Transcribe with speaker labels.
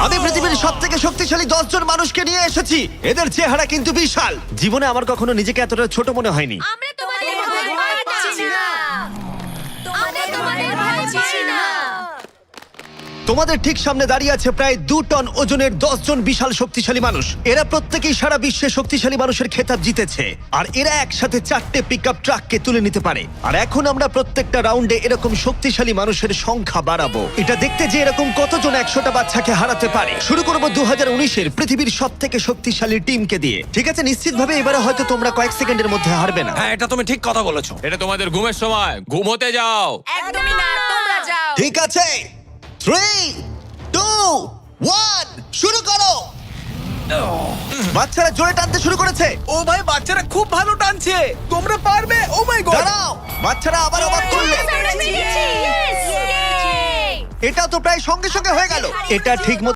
Speaker 1: আমি পৃথিবীর সবথেকে শক্তিশালী 10 জন মানুষকে নিয়ে এসেছি। এদের চেহারা কিন্তু বিশাল। জীবনে আমার কখনো নিজেকে এতটা ছোট মনে হয়নি।
Speaker 2: আমরা তোমাদের ভয় পাচ্ছি না। আমরা তোমাদের ভয় পাচ্ছি না।
Speaker 1: তোমাদের ঠিক সামনে দাঁড়িয়ে আছে প্রায় 2 টন ওজনের 10 জন বিশাল শক্তিশালী মানুষ। এরা প্রত্যেকেই সারা বিশ্বে শক্তিশালী মানুষের খেতাব জিতেছে, আর এরা একসাথে 4টে পিকআপ ট্রাককে তুলে নিতে পারে। আর এখন আমরা প্রত্যেকটা রাউন্ডে এরকম শক্তিশালী মানুষের সংখ্যা বাড়াবো, এটা দেখতে যে এরকম কতজন 100টা বাচ্চাকে হারাতে পারে। শুরু করব 2019-এর পৃথিবীর সবথেকে শক্তিশালী টিমকে দিয়ে। ঠিক আছে, নিশ্চিতভাবে এবারে হয়তো তোমরা কয়েক সেকেন্ডের মধ্যে হারবে না।
Speaker 3: হ্যাঁ, এটা তুমি ঠিক কথা বলেছো।
Speaker 4: এটা তোমাদের ঘুমের সময়, ঘুমোতে যাও।
Speaker 2: একদমই না, তোমরা যাও।
Speaker 1: ঠিক আছে, 3, 2, 1 শুরু করো। বাচ্চারা জোরে টানতে শুরু করেছে।
Speaker 3: ও ভাই, বাচ্চারা খুব ভালো টানছে। তোমরা পারবে। ও মাই গড।
Speaker 1: দাঁড়াও, বাচ্চারা আবার অবাক করলে।
Speaker 2: আমরা পেরেছি। Yes! Yay!
Speaker 1: এটাও তো প্রায় সঙ্গে সঙ্গে হয়ে গেল। এটা ঠিক